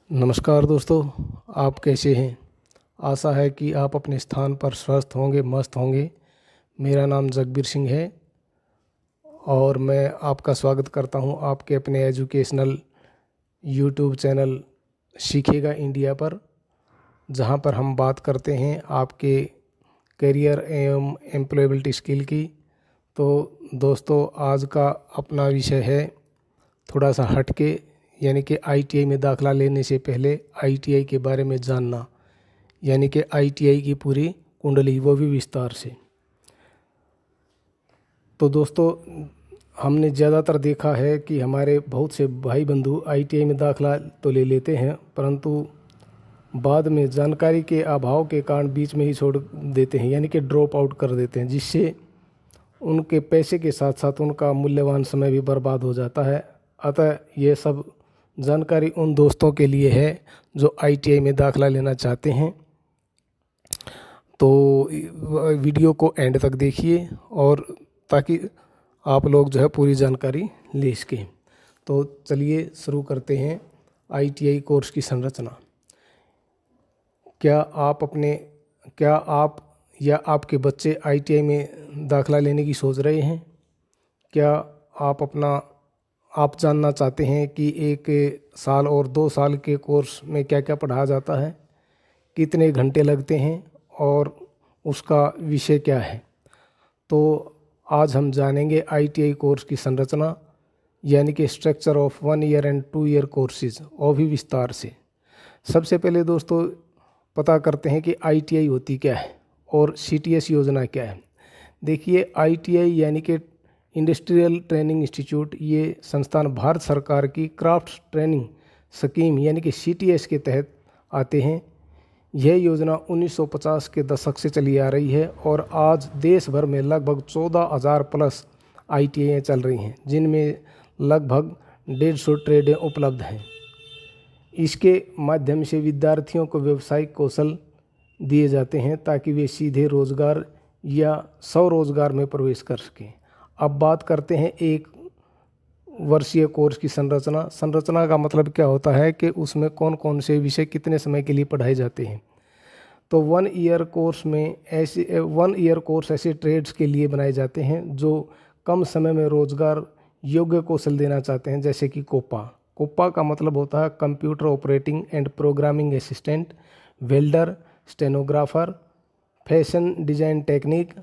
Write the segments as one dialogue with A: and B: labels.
A: नमस्कार दोस्तों, आप कैसे हैं। आशा है कि आप अपने स्थान पर स्वस्थ होंगे, मस्त होंगे। मेरा नाम जगबीर सिंह है और मैं आपका स्वागत करता हूं आपके अपने एजुकेशनल यूट्यूब चैनल सीखेगा इंडिया पर, जहां पर हम बात करते हैं आपके करियर एवं एम्प्लॉयबिलिटी स्किल की। तो दोस्तों, आज का अपना विषय है थोड़ा सा हटके, यानी कि आईटीआई में दाखला लेने से पहले आईटीआई के बारे में जानना, यानी कि आईटीआई की पूरी कुंडली, वो भी विस्तार से। तो दोस्तों, हमने ज़्यादातर देखा है कि हमारे बहुत से भाई बंधु आईटीआई में दाखला तो ले लेते हैं, परंतु बाद में जानकारी के अभाव के कारण बीच में ही छोड़ देते हैं, यानी कि ड्रॉप आउट कर देते हैं, जिससे उनके पैसे के साथ साथ उनका मूल्यवान समय भी बर्बाद हो जाता है। अतः ये सब जानकारी उन दोस्तों के लिए है जो आईटीआई में दाखला लेना चाहते हैं। तो वीडियो को एंड तक देखिए और ताकि आप लोग जो है पूरी जानकारी ले सकें। तो चलिए शुरू करते हैं आईटीआई कोर्स की संरचना। क्या आप या आपके बच्चे आईटीआई में दाखला लेने की सोच रहे हैं? क्या आप जानना चाहते हैं कि 1 साल और 2 साल के कोर्स में क्या क्या पढ़ाया जाता है, कितने घंटे लगते हैं और उसका विषय क्या है? तो आज हम जानेंगे आईटीआई कोर्स की संरचना, यानी कि structure of 1 year and 2 year courses, और भी विस्तार से। सबसे पहले दोस्तों पता करते हैं कि आईटीआई होती क्या है और सीटीएस योजना क्या है। देखिए, आईटीआई यानी कि इंडस्ट्रियल ट्रेनिंग इंस्टीट्यूट, ये संस्थान भारत सरकार की क्राफ्ट ट्रेनिंग स्कीम यानी कि सीटीएस के तहत आते हैं। यह योजना 1950 के दशक से चली आ रही है और आज देश भर में लगभग 14,000 प्लस आईटीआई चल रही हैं, जिनमें लगभग 150 ट्रेडें उपलब्ध हैं। इसके माध्यम से विद्यार्थियों को व्यावसायिक कौशल दिए जाते हैं ताकि वे सीधे रोजगार या स्वरोजगार में प्रवेश कर सकें। अब बात करते हैं 1 वर्षीय कोर्स की संरचना। संरचना का मतलब क्या होता है कि उसमें कौन कौन से विषय कितने समय के लिए पढ़ाए जाते हैं। तो 1 ईयर कोर्स ऐसे ट्रेड्स के लिए बनाए जाते हैं जो कम समय में रोजगार योग्य कौशल देना चाहते हैं, जैसे कि कोपा का मतलब होता है computer operating and programming assistant, welder, stenographer, fashion design technique,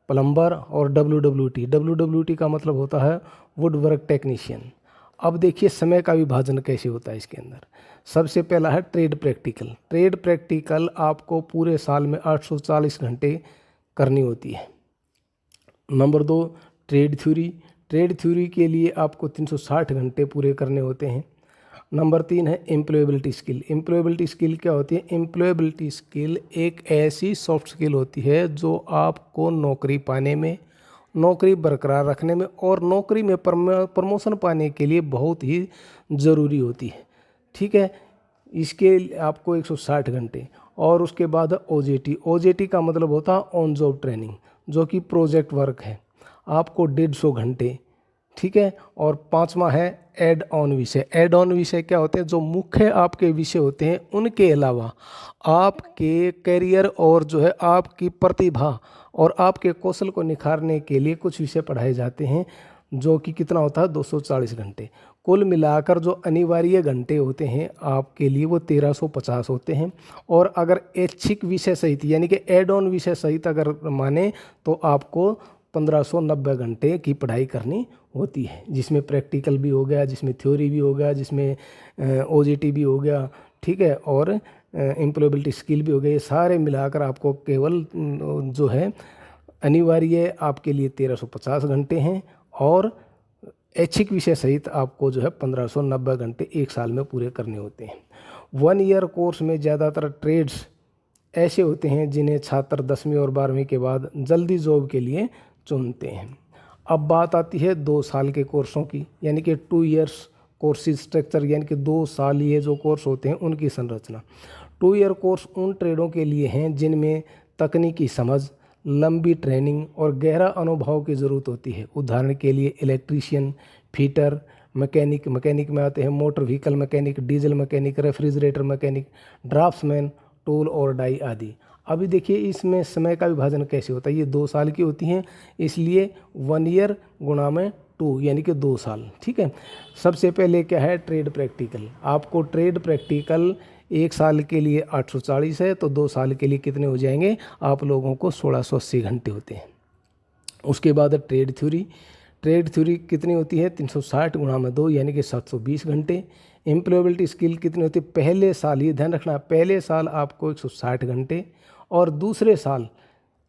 A: plumber, और डब्ल्यूडब्ल्यूटी का मतलब होता है वुड वर्क टेक्नीशियन। अब देखिए समय का विभाजन कैसे होता है इसके अंदर। सबसे पहला है ट्रेड प्रैक्टिकल आपको पूरे साल में 840 घंटे करनी होती है। नंबर 2, ट्रेड थ्योरी के लिए आपको 360 घंटे पूरे करने होते हैं। नंबर 3 है एम्प्लॉयबिलिटी स्किल क्या होती है? एम्प्लॉयबिलिटी स्किल एक ऐसी सॉफ्ट स्किल होती है जो आपको नौकरी पाने में, नौकरी बरकरार रखने में और नौकरी में प्रमोशन पाने के लिए बहुत ही ज़रूरी होती है। ठीक है, इसके आपको 160 घंटे। और उसके बाद ओजेटी का मतलब होता है ऑन जॉब ट्रेनिंग, जो कि प्रोजेक्ट वर्क है, आपको 150 घंटे। ठीक है, और 5वां है एड ऑन विषय क्या होते हैं? जो मुख्य आपके विषय होते हैं उनके अलावा आपके करियर और जो है आपकी प्रतिभा और आपके कौशल को निखारने के लिए कुछ विषय पढ़ाए जाते हैं, जो कि कितना होता है? 240 घंटे। कुल मिलाकर जो अनिवार्य घंटे होते हैं आपके लिए वो 1350 होते हैं। और अगर ऐच्छिक विषय सहित यानी कि एड ऑन विषय सहित अगर माने तो आपको 1590 घंटे की पढ़ाई करनी होती है, जिसमें प्रैक्टिकल भी हो गया, जिसमें थ्योरी भी हो गया, जिसमें ओजेटी भी हो गया। ठीक है, और एम्प्लॉयबिलिटी स्किल भी हो गया। ये सारे मिलाकर आपको केवल जो है अनिवार्य आपके लिए 1350 घंटे हैं और ऐच्छिक विषय सहित आपको जो है 1590 घंटे 1 साल में पूरे करने होते हैं। 1 ईयर कोर्स में ज़्यादातर ट्रेड्स ऐसे होते हैं जिन्हें छात्र 10वीं और 12वीं के बाद जल्दी जॉब के लिए चुनते हैं। अब बात आती है 2 साल के कोर्सों की, यानी कि 2 ईयर्स कोर्सेज स्ट्रक्चर, यानी कि 2 साल ये जो कोर्स होते हैं उनकी संरचना। 2 ईयर कोर्स उन ट्रेडों के लिए हैं जिनमें तकनीकी समझ, लंबी ट्रेनिंग और गहरा अनुभव की ज़रूरत होती है। उदाहरण के लिए इलेक्ट्रीशियन, फिटर, मैकेनिक में आते हैं motor vehicle mechanic, diesel mechanic, refrigerator mechanic, draughtsman, tool और डाई आदि। अभी देखिए इसमें समय का विभाजन कैसे होता है, ये 2 साल की होती हैं, इसलिए 1 ईयर गुणा में 2 यानी कि 2 साल। ठीक है, सबसे पहले क्या है ट्रेड प्रैक्टिकल। आपको ट्रेड प्रैक्टिकल 1 साल के लिए 840 है, तो 2 साल के लिए कितने हो जाएंगे आप लोगों को 1680 घंटे होते हैं। उसके बाद ट्रेड थ्योरी कितनी होती है 360 गुणा में 2 यानी कि 720 घंटे। एम्प्लॉयबिलिटी स्किल कितनी होती है पहले साल, ये ध्यान रखना, पहले साल आपको 160 घंटे और दूसरे साल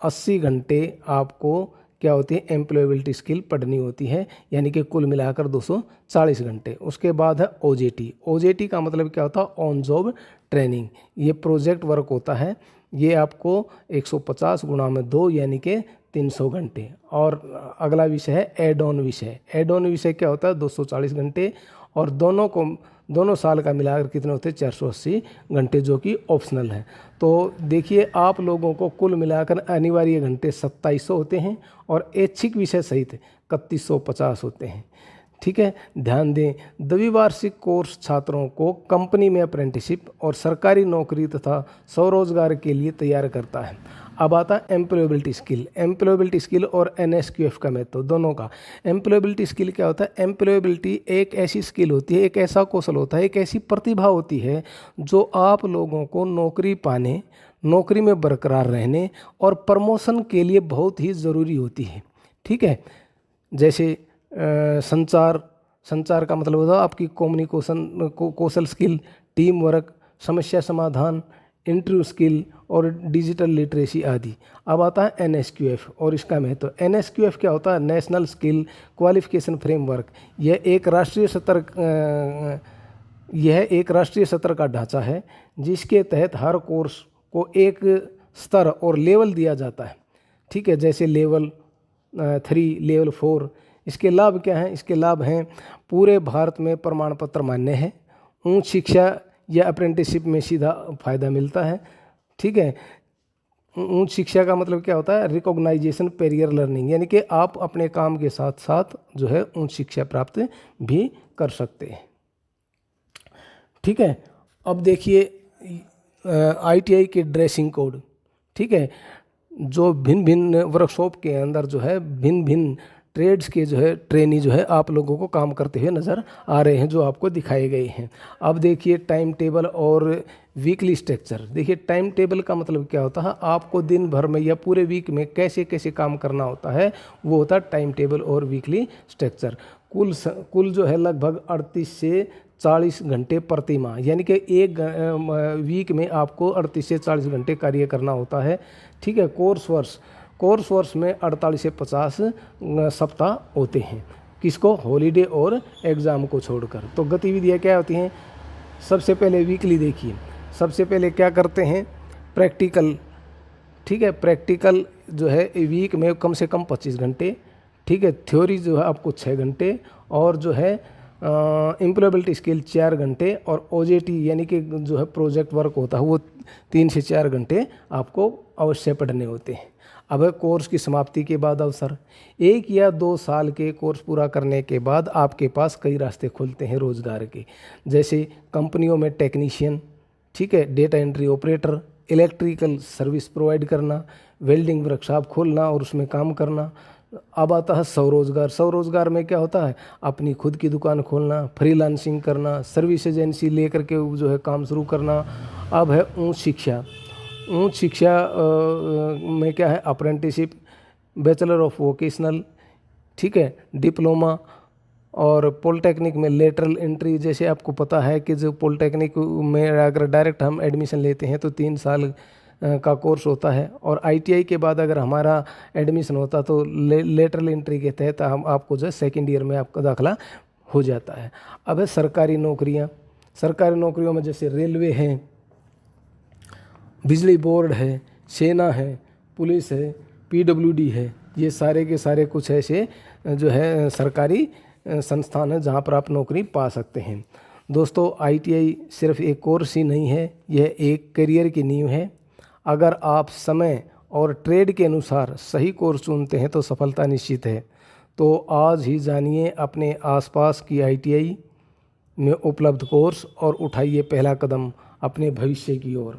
A: 80 घंटे आपको क्या होती है एम्प्लॉयबिलिटी स्किल पढ़नी होती है, यानी कि कुल मिलाकर 240 घंटे। उसके बाद है ओजेटी का मतलब क्या होता है ऑन जॉब ट्रेनिंग, ये प्रोजेक्ट वर्क होता है, ये आपको 150 गुणा में 2 यानी कि 300 घंटे। और अगला विषय है एड ऑन विषय क्या होता है 240 घंटे और दोनों साल का मिलाकर कितने होते हैं 480 घंटे, जो कि ऑप्शनल है। तो देखिए आप लोगों को कुल मिलाकर अनिवार्य घंटे 2700 होते हैं और ऐच्छिक विषय सहित 3150 होते हैं। ठीक है, ध्यान दें द्विवार्षिक कोर्स छात्रों को कंपनी में अप्रेंटिसशिप और सरकारी नौकरी तथा स्वरोजगार के लिए तैयार करता है। अब आता है एम्प्लॉयबिलिटी स्किल और NSQF का महत्व दोनों का। एम्प्लॉयबिलिटी स्किल क्या होता है, एम्प्लॉयबिलिटी एक ऐसी स्किल होती है, एक ऐसा कौशल होता है, एक ऐसी प्रतिभा होती है जो आप लोगों को नौकरी पाने, नौकरी में बरकरार रहने और प्रमोशन के लिए बहुत ही ज़रूरी होती है। ठीक है, जैसे संचार का मतलब होता है आपकी कम्युनिकेशन कौशल स्किल, टीम वर्क, समस्या समाधान, इंटरव्यू स्किल और डिजिटल लिटरेसी आदि। अब आता है NSQF और इसका महत्व। NSQF क्या होता है नेशनल स्किल क्वालिफिकेशन फ्रेमवर्क। यह एक राष्ट्रीय स्तर का ढांचा है जिसके तहत हर कोर्स को एक स्तर और लेवल दिया जाता है। ठीक है, जैसे लेवल 3, लेवल 4। इसके लाभ क्या हैं, इसके लाभ हैं पूरे भारत में प्रमाण पत्र मान्य है, उच्च शिक्षा या अप्रेंटिसशिप में सीधा फायदा मिलता है। ठीक है, उच्च शिक्षा का मतलब क्या होता है रिकॉग्नाइजेशन पेरियर लर्निंग, यानी कि आप अपने काम के साथ साथ जो है उच्च शिक्षा प्राप्त भी कर सकते हैं। ठीक है, अब देखिए ITI के ड्रेसिंग कोड। ठीक है, जो भिन्न भिन्न वर्कशॉप के अंदर जो है भिन्न भिन्न ट्रेड्स के जो है ट्रेनी जो है आप लोगों को काम करते हुए नज़र आ रहे हैं, जो आपको दिखाए गए हैं। अब देखिए टाइम टेबल और वीकली स्ट्रक्चर। देखिए टाइम टेबल का मतलब क्या होता है, आपको दिन भर में या पूरे वीक में कैसे कैसे काम करना होता है, वो होता है टाइम टेबल और वीकली स्ट्रक्चर। कुल जो है लगभग 38 से 40 घंटे प्रति माह, यानी कि एक वीक में आपको 38 से 40 घंटे कार्य करना होता है। ठीक है, कोर्स वर्ष में 48 से 50 सप्ताह होते हैं, किसको हॉलीडे और एग्ज़ाम को छोड़कर। तो गतिविधियाँ क्या होती हैं, सबसे पहले वीकली देखिए, सबसे पहले क्या करते हैं प्रैक्टिकल। ठीक है, प्रैक्टिकल जो है वीक में कम से कम 25 घंटे। ठीक है, थ्योरी जो है आपको 6 घंटे और जो है एम्प्लॉयबिलिटी स्किल 4 घंटे और OJT यानी कि जो है प्रोजेक्ट वर्क होता है वो 3 से 4 घंटे आपको अवश्य पढ़ने होते हैं। अब कोर्स की समाप्ति के बाद अवसर, 1 या 2 साल के कोर्स पूरा करने के बाद आपके पास कई रास्ते खुलते हैं रोजगार के, जैसे कंपनियों में टेक्नीशियन, ठीक है, data entry operator, electrical service provide करना, वेल्डिंग वर्कशॉप खोलना और उसमें काम करना। अब आता है स्वरोजगार में क्या होता है अपनी खुद की दुकान खोलना, फ्रीलांसिंग करना, सर्विस एजेंसी लेकर के जो है काम शुरू करना। अब है उच्च शिक्षा में क्या है अप्रेंटिसशिप, बैचलर ऑफ वोकेशनल, ठीक है, डिप्लोमा और पॉलिटेक्निक में लेटरल एंट्री। जैसे आपको पता है कि जो पॉलिटेक्निक में अगर डायरेक्ट हम एडमिशन लेते हैं तो 3 साल का कोर्स होता है और ITI के बाद अगर हमारा एडमिशन होता तो लेटरल एंट्री के तहत हम आपको जो है 2nd ईयर में आपका दाखिला हो जाता है। अब है सरकारी नौकरियों में जैसे रेलवे है, बिजली बोर्ड है, सेना है, पुलिस है, PWD है, ये सारे के सारे कुछ ऐसे जो है सरकारी संस्थान है जहाँ पर आप नौकरी पा सकते हैं। दोस्तों ITI सिर्फ एक कोर्स ही नहीं है, यह एक करियर की नींव है। अगर आप समय और ट्रेड के अनुसार सही कोर्स चुनते हैं तो सफलता निश्चित है। तो आज ही जानिए अपने आसपास की ITI में उपलब्ध कोर्स और उठाइए पहला कदम अपने भविष्य की ओर।